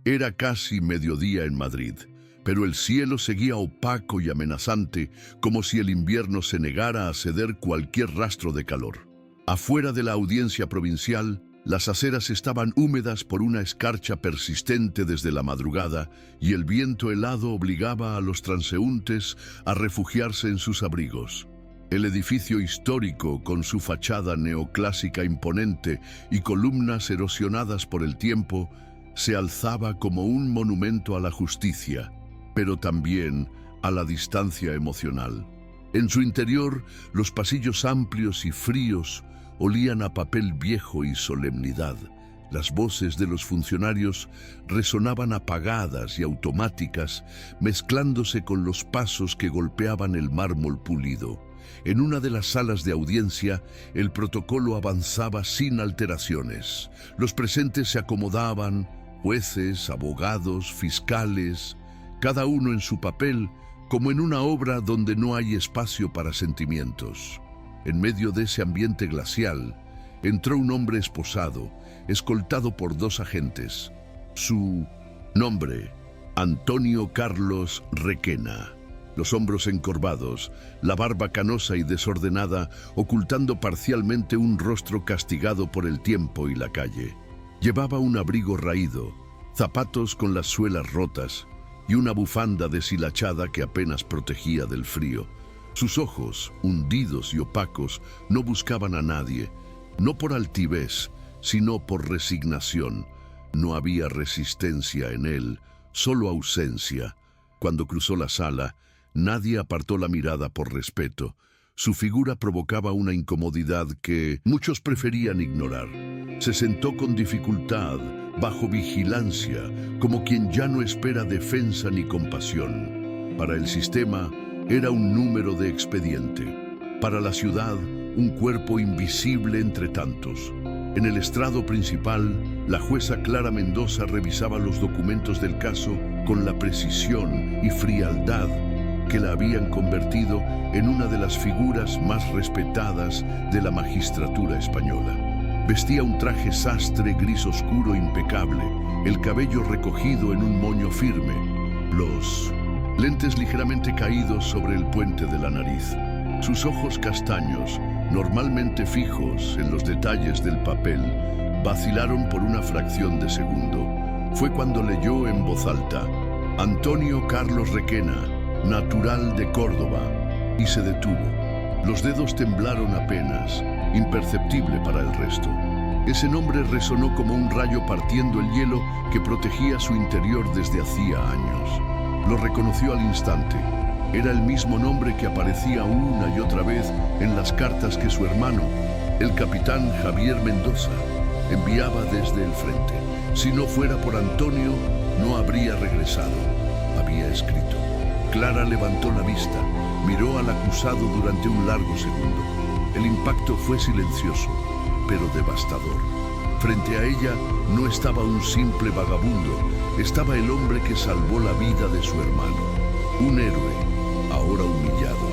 Era casi mediodía en Madrid, pero el cielo seguía opaco y amenazante, como si el invierno se negara a ceder cualquier rastro de calor. Afuera de la audiencia provincial, las aceras estaban húmedas por una escarcha persistente desde la madrugada y el viento helado obligaba a los transeúntes a refugiarse en sus abrigos. El edificio histórico, con su fachada neoclásica imponente y columnas erosionadas por el tiempo, se alzaba como un monumento a la justicia, pero también a la distancia emocional. En su interior, los pasillos amplios y fríos olían a papel viejo y solemnidad. Las voces de los funcionarios resonaban apagadas y automáticas, mezclándose con los pasos que golpeaban el mármol pulido. En una de las salas de audiencia, el protocolo avanzaba sin alteraciones. Los presentes se acomodaban, jueces, abogados, fiscales, cada uno en su papel, como en una obra donde no hay espacio para sentimientos. En medio de ese ambiente glacial, entró un hombre esposado, escoltado por 2 agentes. Su nombre, Antonio Carlos Requena. Los hombros encorvados, la barba canosa y desordenada, ocultando parcialmente un rostro castigado por el tiempo y la calle. Llevaba un abrigo raído, zapatos con las suelas rotas y una bufanda deshilachada que apenas protegía del frío. Sus ojos, hundidos y opacos, no buscaban a nadie, no por altivez, sino por resignación. No había resistencia en él, solo ausencia. Cuando cruzó la sala, nadie apartó la mirada por respeto. Su figura provocaba una incomodidad que muchos preferían ignorar. Se sentó con dificultad, bajo vigilancia, como quien ya no espera defensa ni compasión. Para el sistema, era un número de expediente. Para la ciudad, un cuerpo invisible entre tantos. En el estrado principal, la jueza Clara Mendoza revisaba los documentos del caso con la precisión y frialdad que la habían convertido en una de las figuras más respetadas de la magistratura española. Vestía un traje sastre gris oscuro impecable, el cabello recogido en un moño firme, los lentes ligeramente caídos sobre el puente de la nariz. Sus ojos castaños, normalmente fijos en los detalles del papel, vacilaron por una fracción de segundo. Fue cuando leyó en voz alta: Antonio Carlos Requena, natural de Córdoba, y se detuvo. Los dedos temblaron apenas, imperceptible para el resto. Ese nombre resonó como un rayo partiendo el hielo que protegía su interior desde hacía años. Lo reconoció al instante. Era el mismo nombre que aparecía una y otra vez en las cartas que su hermano, el capitán Javier Mendoza, enviaba desde el frente. Si no fuera por Antonio, no habría regresado, había escrito. Clara levantó la vista, miró al acusado durante un largo segundo. El impacto fue silencioso, pero devastador. Frente a ella no estaba un simple vagabundo, estaba el hombre que salvó la vida de su hermano. Un héroe, ahora humillado.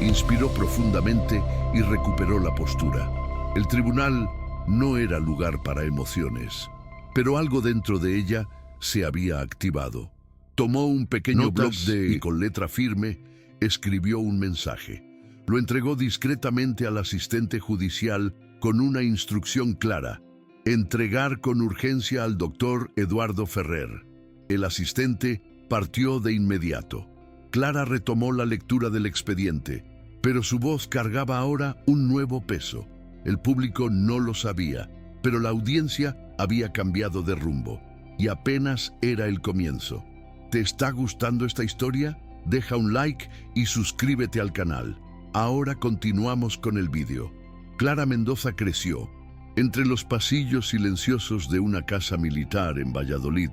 Inspiró profundamente y recuperó la postura. El tribunal no era lugar para emociones, pero algo dentro de ella se había activado. Tomó un pequeño bloc y con letra firme escribió un mensaje. Lo entregó discretamente al asistente judicial con una instrucción clara: entregar con urgencia al doctor Eduardo Ferrer. El asistente partió de inmediato. Clara retomó la lectura del expediente, pero su voz cargaba ahora un nuevo peso. El público no lo sabía, pero la audiencia había cambiado de rumbo, y apenas era el comienzo. ¿Te está gustando esta historia? Deja un like y suscríbete al canal. Ahora continuamos con el vídeo. Clara Mendoza creció entre los pasillos silenciosos de una casa militar en Valladolid,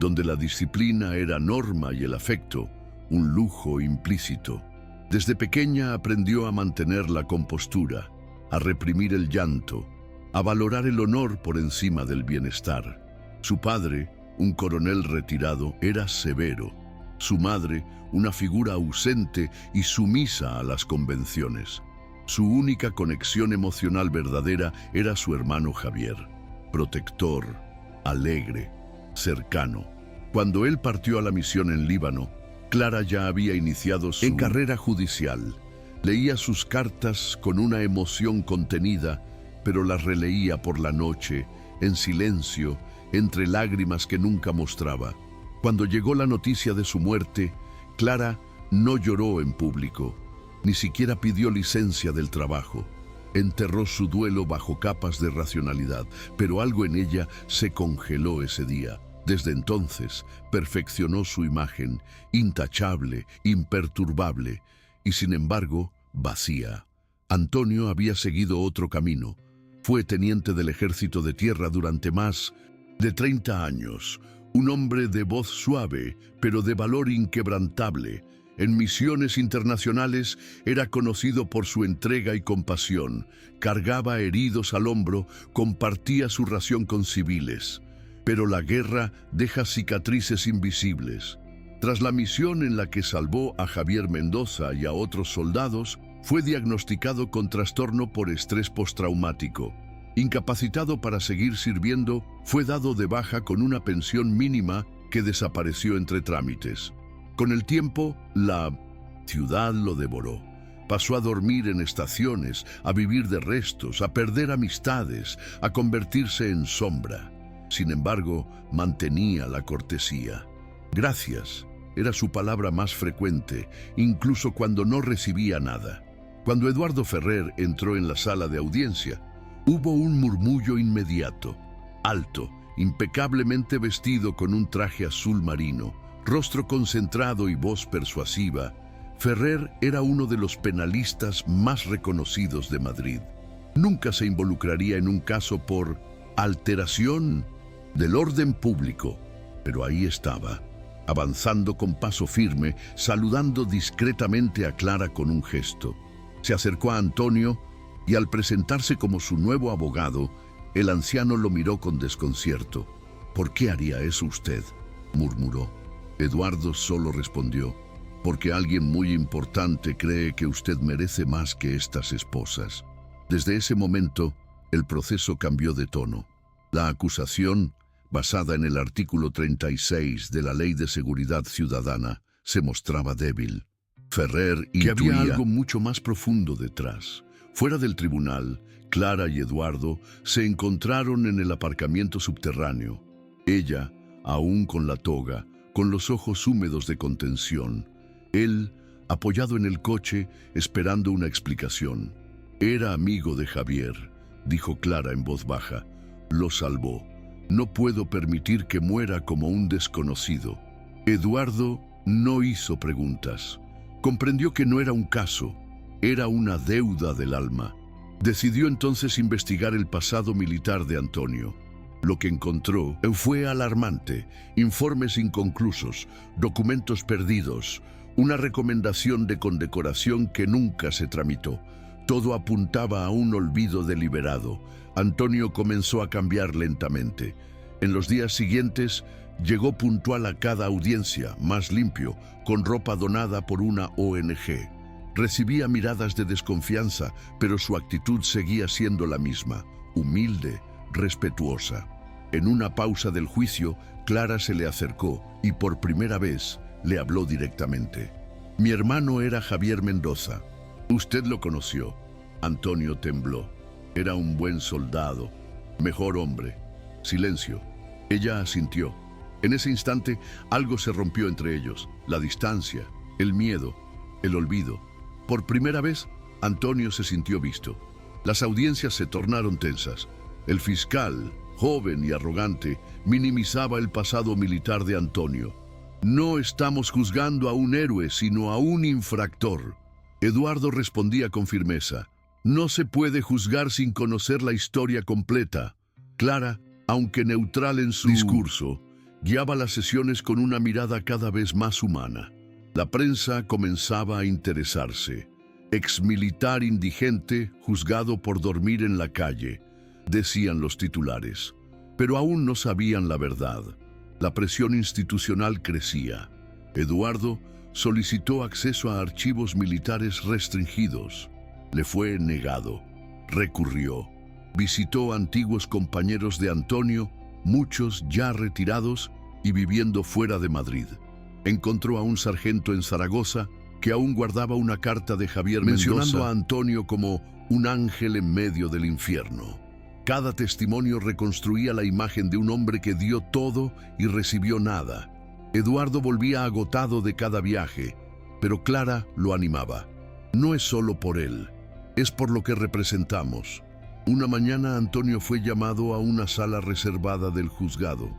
donde la disciplina era norma y el afecto un lujo implícito. Desde pequeña aprendió a mantener la compostura, a reprimir el llanto, a valorar el honor por encima del bienestar. Su padre, un coronel retirado, era severo. Su madre, una figura ausente y sumisa a las convenciones. Su única conexión emocional verdadera era su hermano Javier, protector, alegre, cercano. Cuando él partió a la misión en Líbano, Clara ya había iniciado su carrera judicial. Leía sus cartas con una emoción contenida, pero las releía por la noche, en silencio, entre lágrimas que nunca mostraba. Cuando llegó la noticia de su muerte, Clara no lloró en público, ni siquiera pidió licencia del trabajo. Enterró su duelo bajo capas de racionalidad, pero algo en ella se congeló ese día. Desde entonces, perfeccionó su imagen, intachable, imperturbable, y sin embargo, vacía. Antonio había seguido otro camino. Fue teniente del Ejército de Tierra durante más de 30 años, un hombre de voz suave, pero de valor inquebrantable. En misiones internacionales era conocido por su entrega y compasión. Cargaba heridos al hombro, compartía su ración con civiles. Pero la guerra deja cicatrices invisibles. Tras la misión en la que salvó a Javier Mendoza y a otros soldados, fue diagnosticado con trastorno por estrés postraumático. Incapacitado para seguir sirviendo, fue dado de baja con una pensión mínima que desapareció entre trámites. Con el tiempo, la ciudad lo devoró. Pasó a dormir en estaciones, a vivir de restos, a perder amistades, a convertirse en sombra. Sin embargo, mantenía la cortesía. Gracias era su palabra más frecuente, incluso cuando no recibía nada. Cuando Eduardo Ferrer entró en la sala de audiencia, hubo un murmullo inmediato. Alto, impecablemente vestido con un traje azul marino, rostro concentrado y voz persuasiva, Ferrer era uno de los penalistas más reconocidos de Madrid. Nunca se involucraría en un caso por alteración del orden público, pero ahí estaba, avanzando con paso firme, saludando discretamente a Clara con un gesto. Se acercó a Antonio y al presentarse como su nuevo abogado, el anciano lo miró con desconcierto. «¿Por qué haría eso usted?», murmuró. Eduardo solo respondió: «Porque alguien muy importante cree que usted merece más que estas esposas». Desde ese momento, el proceso cambió de tono. La acusación, basada en el artículo 36 de la Ley de Seguridad Ciudadana, se mostraba débil. Ferrer intuía que había algo mucho más profundo detrás. Fuera del tribunal, Clara y Eduardo se encontraron en el aparcamiento subterráneo. Ella, aún con la toga, con los ojos húmedos de contención. Él, apoyado en el coche, esperando una explicación. «Era amigo de Javier», dijo Clara en voz baja. «Lo salvó. No puedo permitir que muera como un desconocido». Eduardo no hizo preguntas. Comprendió que no era un caso, era una deuda del alma. Decidió entonces investigar el pasado militar de Antonio. Lo que encontró fue alarmante: informes inconclusos, documentos perdidos, una recomendación de condecoración que nunca se tramitó. Todo apuntaba a un olvido deliberado. Antonio comenzó a cambiar lentamente. En los días siguientes, llegó puntual a cada audiencia, más limpio, con ropa donada por una ONG. Recibía miradas de desconfianza, pero su actitud seguía siendo la misma: humilde, respetuosa. En una pausa del juicio, Clara se le acercó y por primera vez le habló directamente. «Mi hermano era Javier Mendoza. Usted lo conoció». Antonio tembló. Era un buen soldado, mejor hombre. Silencio. Ella asintió. En ese instante, algo se rompió entre ellos: la distancia, el miedo, el olvido. Por primera vez, Antonio se sintió visto. Las audiencias se tornaron tensas. El fiscal, joven y arrogante, minimizaba el pasado militar de Antonio. «No estamos juzgando a un héroe, sino a un infractor». Eduardo respondía con firmeza: «No se puede juzgar sin conocer la historia completa». Clara, aunque neutral en su discurso, guiaba las sesiones con una mirada cada vez más humana. La prensa comenzaba a interesarse. «Exmilitar indigente juzgado por dormir en la calle», decían los titulares. Pero aún no sabían la verdad. La presión institucional crecía. Eduardo solicitó acceso a archivos militares restringidos. Le fue negado. Recurrió. Visitó antiguos compañeros de Antonio, muchos ya retirados, y viviendo fuera de Madrid. Encontró a un sargento en Zaragoza que aún guardaba una carta de Javier Mendoza, mencionando a Antonio como un ángel en medio del infierno. Cada testimonio reconstruía la imagen de un hombre que dio todo y recibió nada. Eduardo volvía agotado de cada viaje, pero Clara lo animaba. No es solo por él, es por lo que representamos. Una mañana Antonio fue llamado a una sala reservada del juzgado.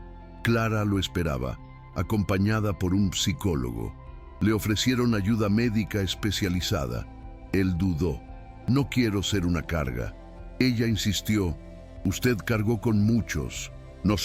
Clara lo esperaba, acompañada por un psicólogo. Le ofrecieron ayuda médica especializada. Él dudó. No quiero ser una carga. Ella insistió. Usted cargó con muchos.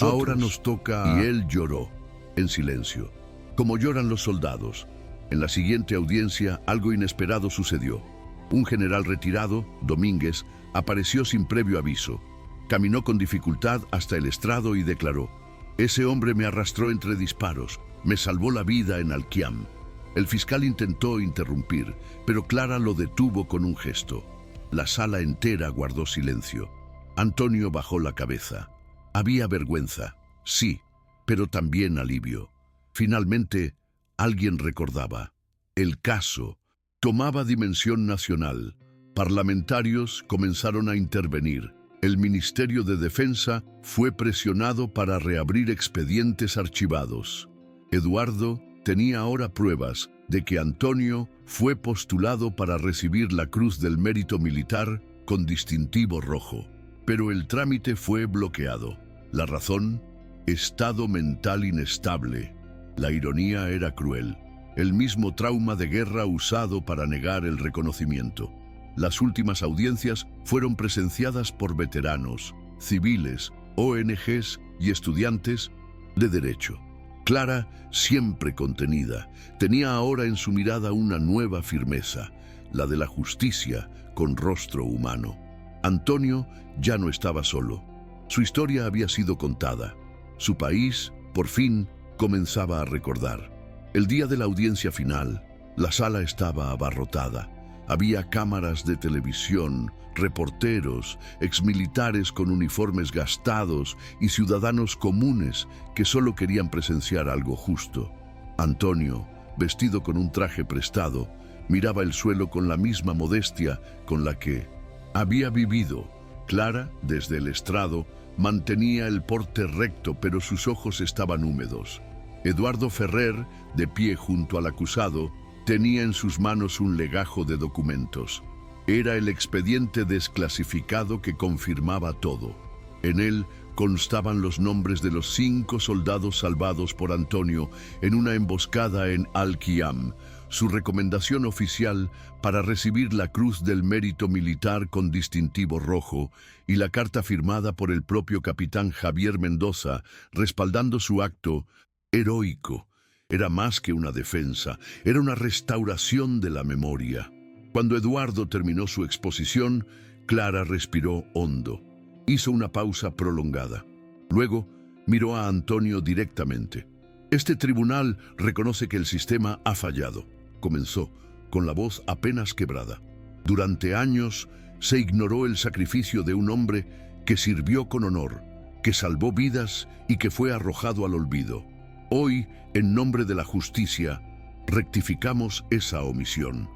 Ahora nos toca. Y él lloró, en silencio, como lloran los soldados. En la siguiente audiencia, algo inesperado sucedió. Un general retirado, Domínguez, apareció sin previo aviso. Caminó con dificultad hasta el estrado y declaró: «Ese hombre me arrastró entre disparos, me salvó la vida en Alquiam». El fiscal intentó interrumpir, pero Clara lo detuvo con un gesto. La sala entera guardó silencio. Antonio bajó la cabeza. Había vergüenza, sí, pero también alivio. Finalmente, alguien recordaba. El caso tomaba dimensión nacional. Parlamentarios comenzaron a intervenir. El Ministerio de Defensa fue presionado para reabrir expedientes archivados. Eduardo tenía ahora pruebas de que Antonio fue postulado para recibir la Cruz del Mérito Militar con distintivo rojo. Pero el trámite fue bloqueado. La razón: estado mental inestable. La ironía era cruel. El mismo trauma de guerra usado para negar el reconocimiento. Las últimas audiencias fueron presenciadas por veteranos, civiles, ONGs y estudiantes de derecho. Clara, siempre contenida, tenía ahora en su mirada una nueva firmeza, la de la justicia con rostro humano. Antonio ya no estaba solo. Su historia había sido contada. Su país, por fin, comenzaba a recordar. El día de la audiencia final, la sala estaba abarrotada. Había cámaras de televisión, reporteros, exmilitares con uniformes gastados y ciudadanos comunes que solo querían presenciar algo justo. Antonio, vestido con un traje prestado, miraba el suelo con la misma modestia con la que había vivido. Clara, desde el estrado, mantenía el porte recto, pero sus ojos estaban húmedos. Eduardo Ferrer, de pie junto al acusado, tenía en sus manos un legajo de documentos. Era el expediente desclasificado que confirmaba todo. En él constaban los nombres de los 5 soldados salvados por Antonio en una emboscada en Alquiam, su recomendación oficial para recibir la Cruz del Mérito Militar con distintivo rojo y la carta firmada por el propio capitán Javier Mendoza, respaldando su acto heroico. Era más que una defensa, era una restauración de la memoria. Cuando Eduardo terminó su exposición, Clara respiró hondo. Hizo una pausa prolongada. Luego miró a Antonio directamente. «Este tribunal reconoce que el sistema ha fallado», comenzó, con la voz apenas quebrada. «Durante años se ignoró el sacrificio de un hombre que sirvió con honor, que salvó vidas y que fue arrojado al olvido. Hoy, en nombre de la justicia, rectificamos esa omisión».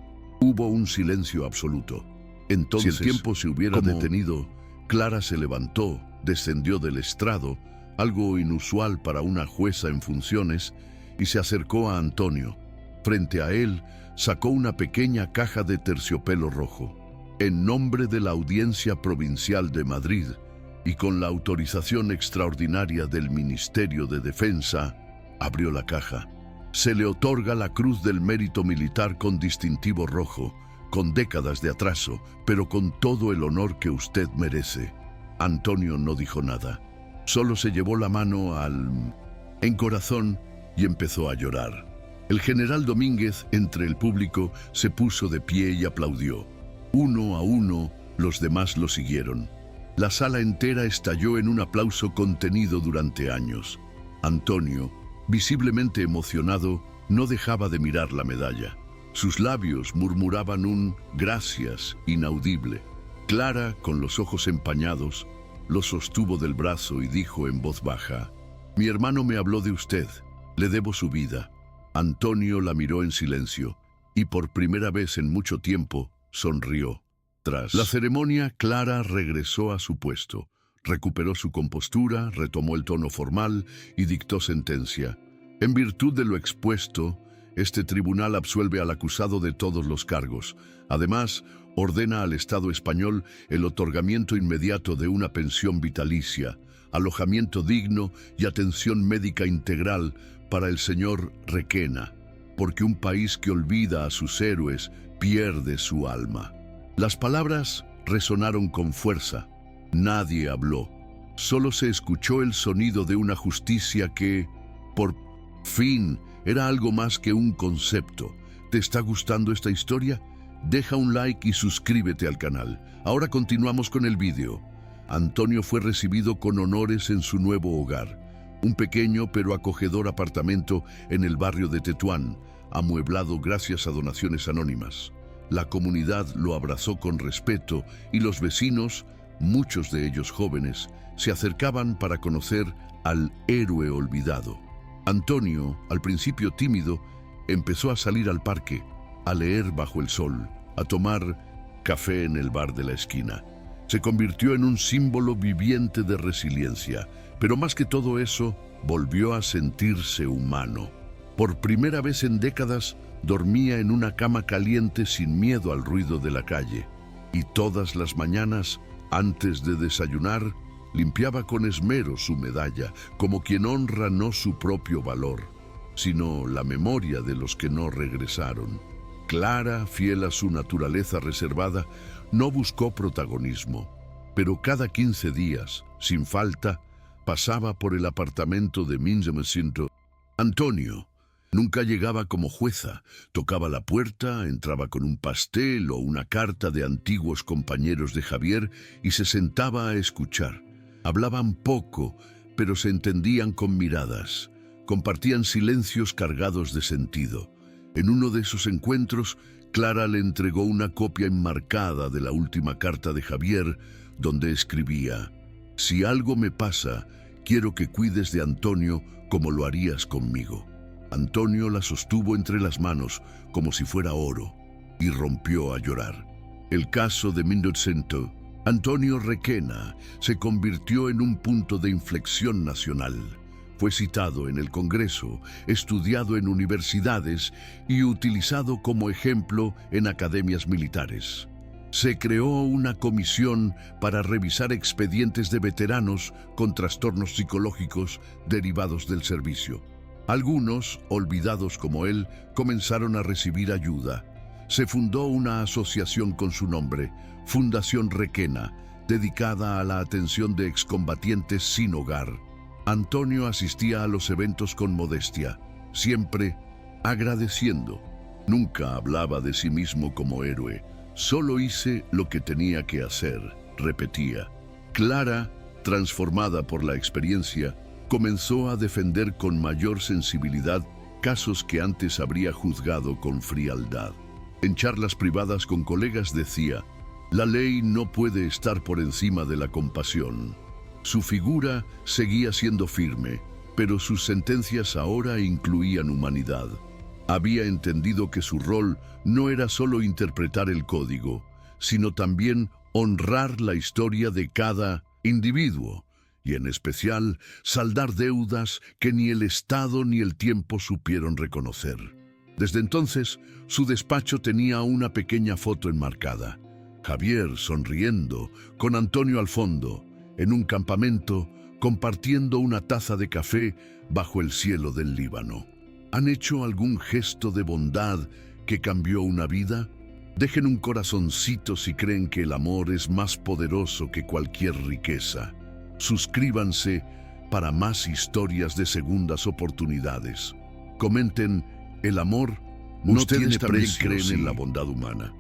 Hubo un silencio absoluto. Entonces, si el tiempo se hubiera detenido, Clara se levantó, descendió del estrado, algo inusual para una jueza en funciones, y se acercó a Antonio. Frente a él, sacó una pequeña caja de terciopelo rojo. En nombre de la Audiencia Provincial de Madrid, y con la autorización extraordinaria del Ministerio de Defensa, abrió la caja. Se le otorga la Cruz del Mérito Militar con distintivo rojo, con décadas de atraso, pero con todo el honor que usted merece. Antonio no dijo nada. Solo se llevó la mano en corazón y empezó a llorar. El general Domínguez, entre el público, se puso de pie y aplaudió. Uno a uno, los demás lo siguieron. La sala entera estalló en un aplauso contenido durante años. Antonio, visiblemente emocionado, no dejaba de mirar la medalla. Sus labios murmuraban un «gracias» inaudible. Clara, con los ojos empañados, lo sostuvo del brazo y dijo en voz baja: Mi hermano me habló de usted. Le debo su vida. Antonio la miró en silencio y por primera vez en mucho tiempo sonrió. Tras la ceremonia, Clara regresó a su puesto. Recuperó su compostura, retomó el tono formal y dictó sentencia. En virtud de lo expuesto, este tribunal absuelve al acusado de todos los cargos. Además, ordena al Estado español el otorgamiento inmediato de una pensión vitalicia, alojamiento digno y atención médica integral para el señor Requena, porque un país que olvida a sus héroes pierde su alma. Las palabras resonaron con fuerza. Nadie habló. Solo se escuchó el sonido de una justicia que, por fin, era algo más que un concepto. ¿Te está gustando esta historia? Deja un like y suscríbete al canal. Ahora continuamos con el vídeo. Antonio fue recibido con honores en su nuevo hogar, un pequeño pero acogedor apartamento en el barrio de Tetuán, amueblado gracias a donaciones anónimas. La comunidad lo abrazó con respeto y los vecinos, muchos de ellos jóvenes, se acercaban para conocer al héroe olvidado. Antonio, al principio tímido, empezó a salir al parque, a leer bajo el sol, a tomar café en el bar de la esquina. Se convirtió en un símbolo viviente de resiliencia, pero más que todo eso, volvió a sentirse humano. Por primera vez en décadas, dormía en una cama caliente sin miedo al ruido de la calle, y todas las mañanas, antes de desayunar, limpiaba con esmero su medalla, como quien honra no su propio valor, sino la memoria de los que no regresaron. Clara, fiel a su naturaleza reservada, no buscó protagonismo, pero cada 15 días, sin falta, pasaba por el apartamento de Minjacinto. Antonio nunca llegaba como jueza, tocaba la puerta, entraba con un pastel o una carta de antiguos compañeros de Javier y se sentaba a escuchar. Hablaban poco, pero se entendían con miradas, compartían silencios cargados de sentido. En uno de esos encuentros, Clara le entregó una copia enmarcada de la última carta de Javier, donde escribía: «Si algo me pasa, quiero que cuides de Antonio como lo harías conmigo». Antonio la sostuvo entre las manos como si fuera oro y rompió a llorar. El caso de Minjacinto, Antonio Requena, se convirtió en un punto de inflexión nacional. Fue citado en el Congreso, estudiado en universidades y utilizado como ejemplo en academias militares. Se creó una comisión para revisar expedientes de veteranos con trastornos psicológicos derivados del servicio. Algunos, olvidados como él, comenzaron a recibir ayuda. Se fundó una asociación con su nombre, Fundación Requena, dedicada a la atención de excombatientes sin hogar. Antonio asistía a los eventos con modestia, siempre agradeciendo. Nunca hablaba de sí mismo como héroe. «Solo hice lo que tenía que hacer», repetía. Clara, transformada por la experiencia, comenzó a defender con mayor sensibilidad casos que antes habría juzgado con frialdad. En charlas privadas con colegas decía: «La ley no puede estar por encima de la compasión». Su figura seguía siendo firme, pero sus sentencias ahora incluían humanidad. Había entendido que su rol no era solo interpretar el código, sino también honrar la historia de cada individuo, y en especial saldar deudas que ni el Estado ni el tiempo supieron reconocer. Desde entonces, su despacho tenía una pequeña foto enmarcada. Javier sonriendo, con Antonio al fondo, en un campamento, compartiendo una taza de café bajo el cielo del Líbano. ¿Han hecho algún gesto de bondad que cambió una vida? Dejen un corazoncito si creen que el amor es más poderoso que cualquier riqueza. Suscríbanse para más historias de segundas oportunidades. Comenten: el amor no tiene precio. ¿Ustedes también creen en la bondad humana?